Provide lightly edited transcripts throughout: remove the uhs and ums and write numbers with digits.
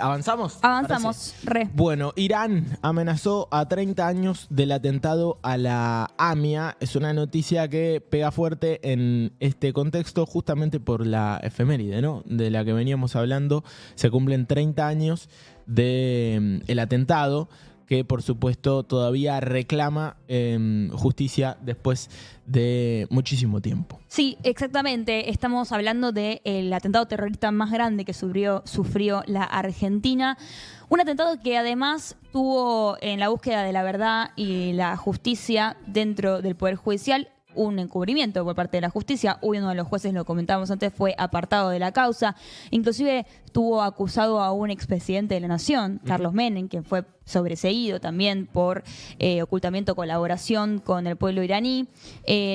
¿Avanzamos? Avanzamos, re. Bueno, Irán amenazó a 30 años del atentado a la AMIA. Es una noticia que pega fuerte en este contexto justamente por la efeméride, ¿no? De la que veníamos hablando. Se cumplen 30 años del atentado, que por supuesto todavía reclama justicia después de muchísimo tiempo. Sí, exactamente. Estamos hablando del atentado terrorista más grande que sufrió la Argentina. Un atentado que además tuvo en la búsqueda de la verdad y la justicia dentro del Poder Judicial un encubrimiento por parte de la justicia. Uno de los jueces, lo comentábamos antes, fue apartado de la causa. Inclusive tuvo acusado a un expresidente de la Nación, Carlos Menem, que fue sobreseído también por ocultamiento, colaboración con el pueblo iraní.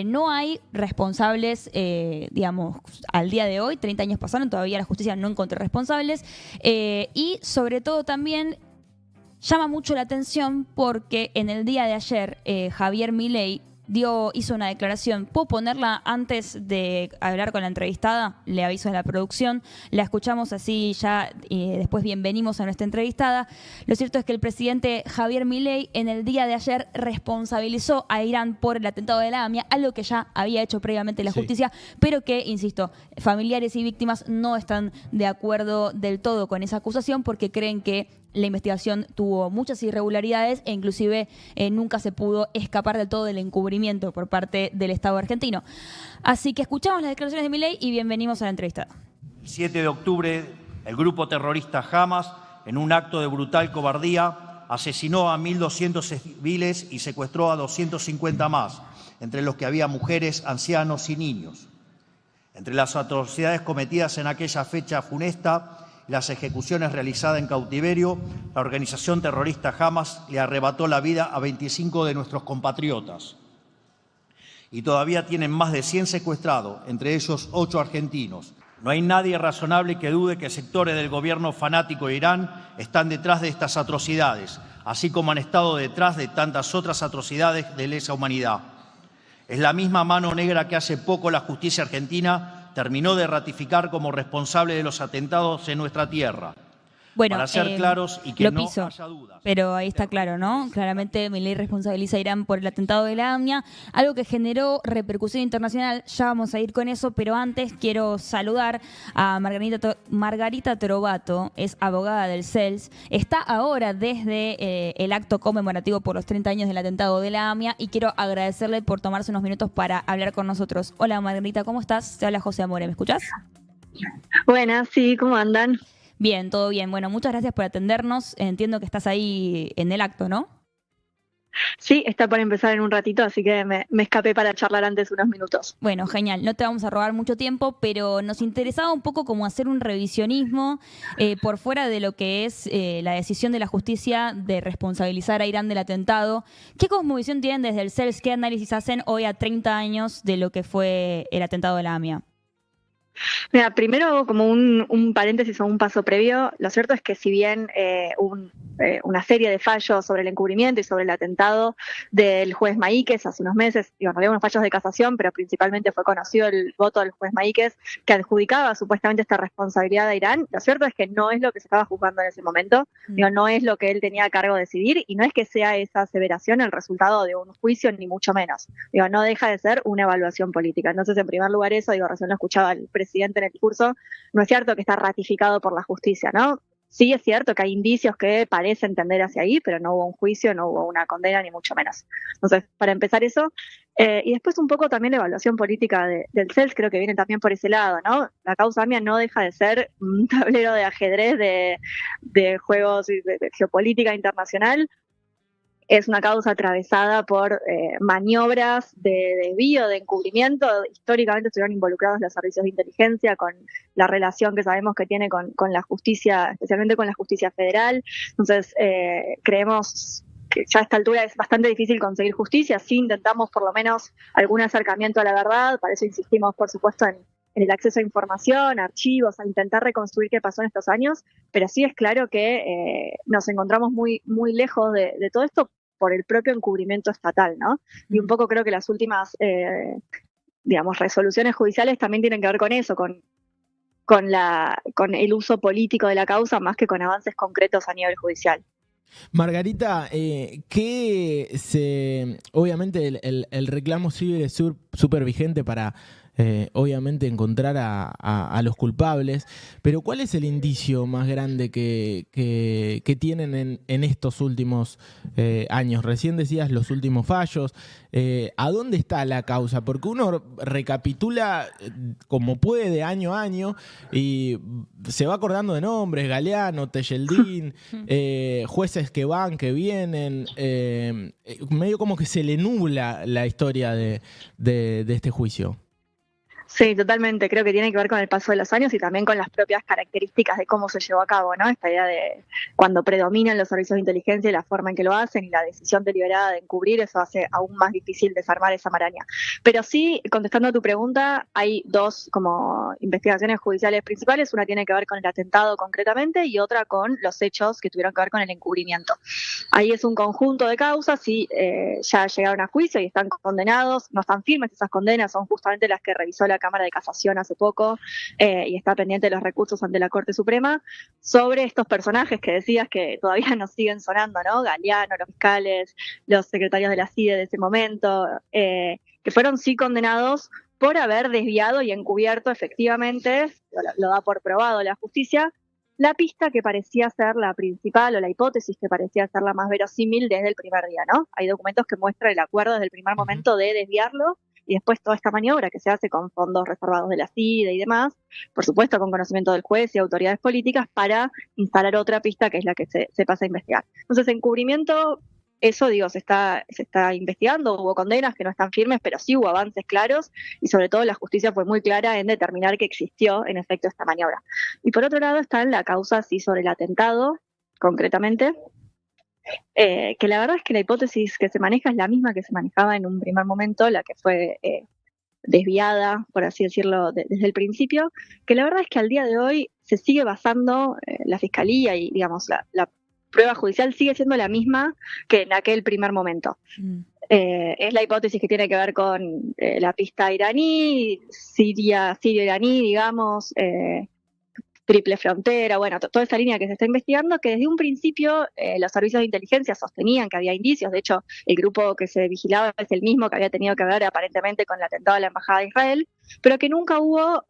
No hay responsables, digamos, al día de hoy, 30 años pasaron, todavía la justicia no encontró responsables. Y sobre todo también llama mucho la atención porque en el día de ayer Javier Milei hizo una declaración. ¿Puedo ponerla antes de hablar con la entrevistada? Le aviso a la producción. La escuchamos así ya y después bienvenimos a nuestra entrevistada. Lo cierto es que el presidente Javier Milei en el día de ayer responsabilizó a Irán por el atentado de la AMIA, algo que ya había hecho previamente la justicia, pero que, insisto, familiares y víctimas no están de acuerdo del todo con esa acusación porque creen que la investigación tuvo muchas irregularidades e inclusive nunca se pudo escapar del todo del encubrimiento por parte del Estado argentino. Así que escuchamos las declaraciones de Milei y bienvenimos a la entrevista. El 7 de octubre, el grupo terrorista Hamas, en un acto de brutal cobardía, asesinó a 1.200 civiles y secuestró a 250 más, entre los que había mujeres, ancianos y niños. Entre las atrocidades cometidas en aquella fecha funesta, las ejecuciones realizadas en cautiverio, la organización terrorista Hamas le arrebató la vida a 25 de nuestros compatriotas. Y todavía tienen más de 100 secuestrados, entre ellos 8 argentinos. No hay nadie razonable que dude que sectores del gobierno fanático de Irán están detrás de estas atrocidades, así como han estado detrás de tantas otras atrocidades de lesa humanidad. Es la misma mano negra que hace poco la justicia argentina terminó de ratificar como responsable de los atentados en nuestra tierra. Bueno, para ser claros y que no haya dudas. Pero ahí está claro, ¿no? Claramente Milei responsabiliza a Irán por el atentado de la AMIA, algo que generó repercusión internacional. Ya vamos a ir con eso, pero antes quiero saludar a Margarita Trovato, es abogada del CELS. Está ahora desde el acto conmemorativo por los 30 años del atentado de la AMIA y quiero agradecerle por tomarse unos minutos para hablar con nosotros. Hola Margarita, ¿cómo estás? Te habla José Amore, ¿me escuchás? Buenas, sí, ¿cómo andan? Bien, todo bien. Bueno, muchas gracias por atendernos. Entiendo que estás ahí en el acto, ¿no? Sí, está por empezar en un ratito, así que me escapé para charlar antes unos minutos. Bueno, genial. No te vamos a robar mucho tiempo, pero nos interesaba un poco como hacer un revisionismo por fuera de lo que es la decisión de la justicia de responsabilizar a Irán del atentado. ¿Qué cosmovisión tienen desde el CELS? ¿Qué análisis hacen hoy a 30 años de lo que fue el atentado de la AMIA? Mira, primero hago como un paréntesis o un paso previo. Lo cierto es que si bien una serie de fallos sobre el encubrimiento y sobre el atentado del juez Maíquez hace unos meses, en realidad unos fallos de casación, pero principalmente fue conocido el voto del juez Maíquez que adjudicaba supuestamente esta responsabilidad a Irán, lo cierto es que no es lo que se estaba juzgando en ese momento, no es lo que él tenía a cargo de decidir y no es que sea esa aseveración el resultado de un juicio, ni mucho menos. No deja de ser una evaluación política. Entonces, en primer lugar eso, recién lo escuchaba el presidente en el discurso, no es cierto que está ratificado por la justicia, ¿no? Sí es cierto que hay indicios que parecen tender hacia ahí, pero no hubo un juicio, no hubo una condena, ni mucho menos. Entonces, para empezar eso, y después un poco también la evaluación política del CELS, creo que viene también por ese lado, ¿no? La causa AMIA no deja de ser un tablero de ajedrez de juegos de geopolítica internacional. Es una causa atravesada por maniobras de desvío, de encubrimiento. Históricamente estuvieron involucrados los servicios de inteligencia con la relación que sabemos que tiene con la justicia, especialmente con la justicia federal. Entonces, creemos que ya a esta altura es bastante difícil conseguir justicia. Sí intentamos por lo menos algún acercamiento a la verdad. Para eso insistimos, por supuesto, en el acceso a información, a archivos, a intentar reconstruir qué pasó en estos años. Pero sí es claro que nos encontramos muy, muy lejos de todo esto por el propio encubrimiento estatal, ¿no? Y un poco creo que las últimas, resoluciones judiciales también tienen que ver con eso, con con el uso político de la causa más que con avances concretos a nivel judicial. Margarita, obviamente el reclamo sigue súper vigente para obviamente encontrar a los culpables, pero ¿cuál es el indicio más grande que tienen en estos últimos años? Recién decías los últimos fallos. ¿A dónde está la causa? Porque uno recapitula como puede año a año y se va acordando de nombres: Galeano, Tejeldín, jueces que van, que vienen, medio como que se le nubla la historia de este juicio. Sí, totalmente. Creo que tiene que ver con el paso de los años y también con las propias características de cómo se llevó a cabo, ¿no? Esta idea de cuando predominan los servicios de inteligencia y la forma en que lo hacen y la decisión deliberada de encubrir, eso hace aún más difícil desarmar esa maraña. Pero sí, contestando a tu pregunta, hay dos como investigaciones judiciales principales. Una tiene que ver con el atentado concretamente y otra con los hechos que tuvieron que ver con el encubrimiento. Ahí es un conjunto de causas y ya llegaron a juicio y están condenados. No están firmes esas condenas, son justamente las que revisó la Cámara de Casación hace poco y está pendiente de los recursos ante la Corte Suprema sobre estos personajes que decías que todavía nos siguen sonando, ¿no? Galeano, los fiscales, los secretarios de la CIDE de ese momento, que fueron sí condenados por haber desviado y encubierto efectivamente, lo da por probado la justicia, la pista que parecía ser la principal o la hipótesis que parecía ser la más verosímil desde el primer día, ¿no? Hay documentos que muestran el acuerdo desde el primer momento de desviarlo y después toda esta maniobra que se hace con fondos reservados de la CIDE y demás, por supuesto con conocimiento del juez y autoridades políticas, para instalar otra pista que es la que se pasa a investigar. Entonces, encubrimiento, eso digo, se está investigando, hubo condenas que no están firmes, pero sí hubo avances claros y sobre todo la justicia fue muy clara en determinar que existió en efecto esta maniobra. Y por otro lado está la causa sí sobre el atentado, concretamente, que la verdad es que la hipótesis que se maneja es la misma que se manejaba en un primer momento, la que fue desviada, por así decirlo, desde el principio, que la verdad es que al día de hoy se sigue basando la Fiscalía y, digamos, la prueba judicial sigue siendo la misma que en aquel primer momento. Es la hipótesis que tiene que ver con la pista iraní, sirio-iraní, digamos, triple frontera, bueno, toda esa línea que se está investigando, que desde un principio los servicios de inteligencia sostenían que había indicios. De hecho, el grupo que se vigilaba es el mismo que había tenido que ver aparentemente con el atentado a la Embajada de Israel, pero que nunca hubo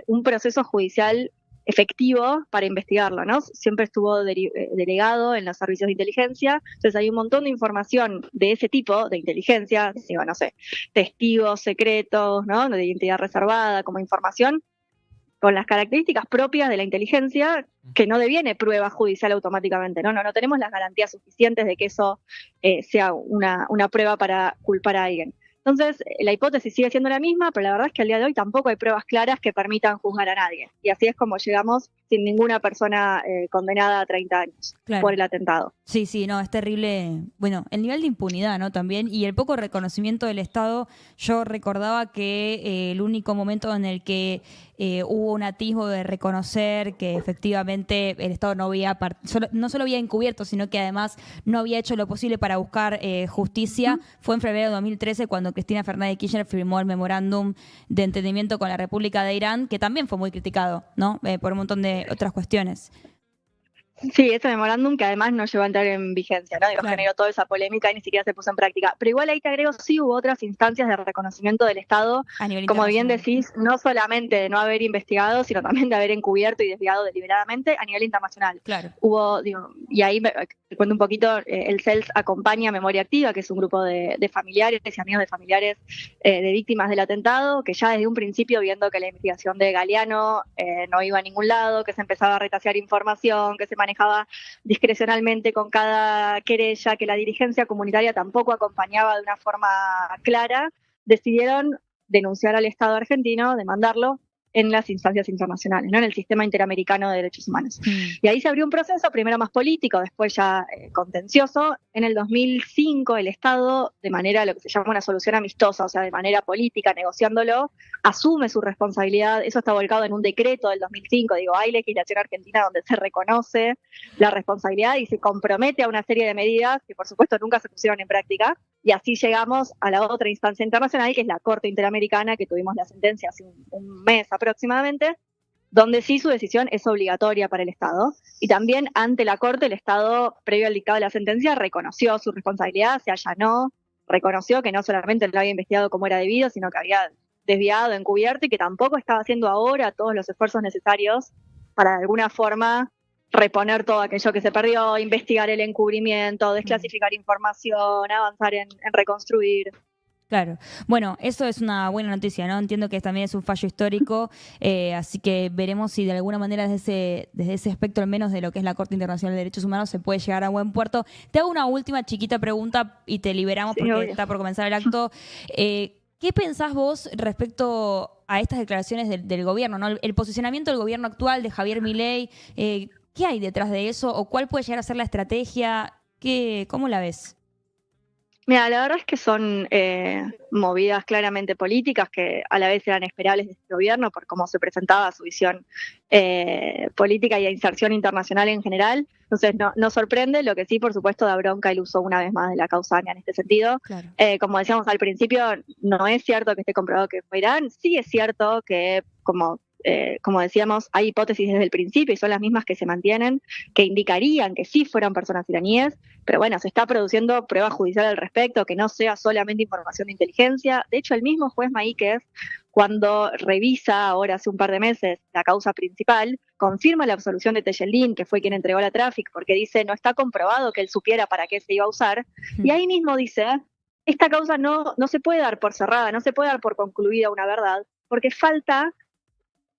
un proceso judicial efectivo para investigarlo, ¿no? Siempre estuvo delegado en los servicios de inteligencia. Entonces hay un montón de información de ese tipo de inteligencia, digo, no sé, testigos secretos, ¿no? De identidad reservada como información, con las características propias de la inteligencia, que no deviene prueba judicial automáticamente, ¿no? No tenemos las garantías suficientes de que eso sea una prueba para culpar a alguien. Entonces, la hipótesis sigue siendo la misma, pero la verdad es que al día de hoy tampoco hay pruebas claras que permitan juzgar a nadie. Y así es como llegamos sin ninguna persona condenada a 30 años por el atentado. Sí, no, es terrible. Bueno, el nivel de impunidad, ¿no? También, y el poco reconocimiento del Estado. Yo recordaba que el único momento en el que hubo un atisbo de reconocer que efectivamente el Estado no solo había encubierto, sino que además no había hecho lo posible para buscar justicia, fue en febrero de 2013 cuando Cristina Fernández de Kirchner firmó el memorándum de entendimiento con la República de Irán, que también fue muy criticado, ¿no? Por un montón de otras cuestiones. Sí, ese memorándum que además no llegó a entrar en vigencia, ¿no? Digo, generó toda esa polémica y ni siquiera se puso en práctica. Pero igual ahí te agrego, sí hubo otras instancias de reconocimiento del Estado, como bien decís, no solamente de no haber investigado, sino también de haber encubierto y desviado deliberadamente a nivel internacional. Claro. Hubo, y ahí te cuento un poquito, el CELS acompaña Memoria Activa, que es un grupo de familiares y amigos de familiares de víctimas del atentado, que ya desde un principio, viendo que la investigación de Galeano no iba a ningún lado, que se empezaba a retasear información, que se manejaba discrecionalmente con cada querella, que la dirigencia comunitaria tampoco acompañaba de una forma clara, decidieron denunciar al Estado argentino, demandarlo en las instancias internacionales, ¿no? En el sistema interamericano de derechos humanos. Y ahí se abrió un proceso, primero más político, después ya contencioso. En el 2005 el Estado, de manera lo que se llama una solución amistosa, o sea, de manera política, negociándolo, asume su responsabilidad. Eso está volcado en un decreto del 2005. Digo, hay legislación argentina donde se reconoce la responsabilidad y se compromete a una serie de medidas que por supuesto nunca se pusieron en práctica. Y así llegamos a la otra instancia internacional, que es la Corte Interamericana, que tuvimos la sentencia hace un mes aproximadamente, donde sí su decisión es obligatoria para el Estado. Y también ante la Corte el Estado, previo al dictado de la sentencia, reconoció su responsabilidad, se allanó, reconoció que no solamente lo había investigado como era debido, sino que había desviado, encubierto y que tampoco estaba haciendo ahora todos los esfuerzos necesarios para de alguna forma reponer todo aquello que se perdió, investigar el encubrimiento, desclasificar información, avanzar en reconstruir. Claro. Bueno, eso es una buena noticia, ¿no? Entiendo que también es un fallo histórico, así que veremos si de alguna manera desde ese aspecto, al menos de lo que es la Corte Internacional de Derechos Humanos, se puede llegar a buen puerto. Te hago una última chiquita pregunta y te liberamos porque obvio. está por comenzar el acto. ¿Qué pensás vos respecto a estas declaraciones del gobierno, ¿no? El posicionamiento del gobierno actual de Javier Milei, ¿qué hay detrás de eso? ¿O cuál puede llegar a ser la estrategia? ¿Cómo la ves? Mira, la verdad es que son movidas claramente políticas que a la vez eran esperables de este gobierno por cómo se presentaba su visión política y de inserción internacional en general. Entonces no sorprende, lo que sí, por supuesto, da bronca el uso una vez más de la causa AMIA en este sentido. Claro. Como decíamos al principio, no es cierto que esté comprobado que fue Irán, sí es cierto que como decíamos, hay hipótesis desde el principio y son las mismas que se mantienen, que indicarían que sí fueron personas iraníes, pero bueno, se está produciendo prueba judicial al respecto, que no sea solamente información de inteligencia. De hecho, el mismo juez Maíquez, cuando revisa ahora hace un par de meses la causa principal, confirma la absolución de Tejeldín, que fue quien entregó la Traffic, porque dice no está comprobado que él supiera para qué se iba a usar, y ahí mismo dice, esta causa no se puede dar por cerrada, no se puede dar por concluida una verdad, porque falta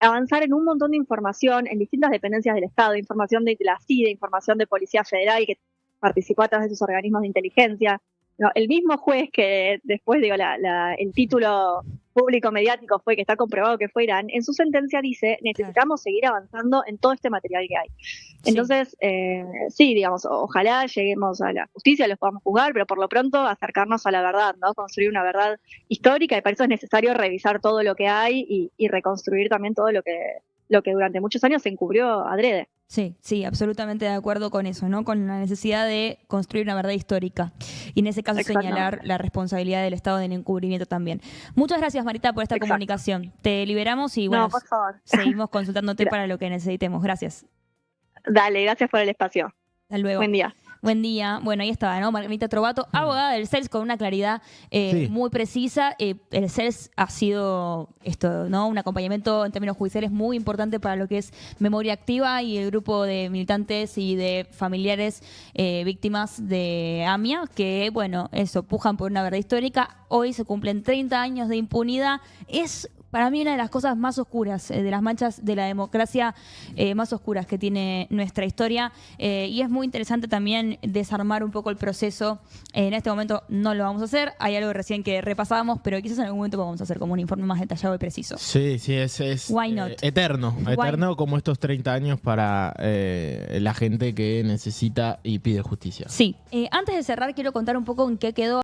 avanzar en un montón de información en distintas dependencias del Estado, información de la CIDE, información de Policía Federal que participó a través de sus organismos de inteligencia. No, el mismo juez que después, el título público mediático fue que está comprobado que fue Irán, en su sentencia dice, necesitamos seguir avanzando en todo este material que hay. Entonces, sí, digamos, ojalá lleguemos a la justicia, los podamos juzgar, pero por lo pronto acercarnos a la verdad, ¿no? Construir una verdad histórica, y para eso es necesario revisar todo lo que hay y reconstruir también todo lo que durante muchos años se encubrió adrede. Sí, absolutamente de acuerdo con eso, ¿no? Con la necesidad de construir una verdad histórica. Y en ese caso señalar la responsabilidad del Estado en el encubrimiento también. Muchas gracias, Marita, por esta comunicación. Te liberamos y bueno, por favor. Seguimos consultándote para lo que necesitemos. Gracias. Dale, gracias por el espacio. Hasta luego. Buen día. Buen día. Bueno, ahí estaba, ¿no? Margarita Trovato, abogada del CELS con una claridad muy precisa. El CELS ha sido ¿no? Un acompañamiento en términos judiciales muy importante para lo que es memoria activa y el grupo de militantes y de familiares víctimas de AMIA, que, bueno, pujan por una verdad histórica. Hoy se cumplen 30 años de impunidad. Es para mí una de las cosas más oscuras, de las manchas de la democracia más oscuras que tiene nuestra historia, y es muy interesante también desarmar un poco el proceso. En este momento no lo vamos a hacer, hay algo recién que repasábamos, pero quizás en algún momento vamos a hacer como un informe más detallado y preciso. Sí, es eterno como estos 30 años para la gente que necesita y pide justicia. Sí, antes de cerrar quiero contar un poco en qué quedó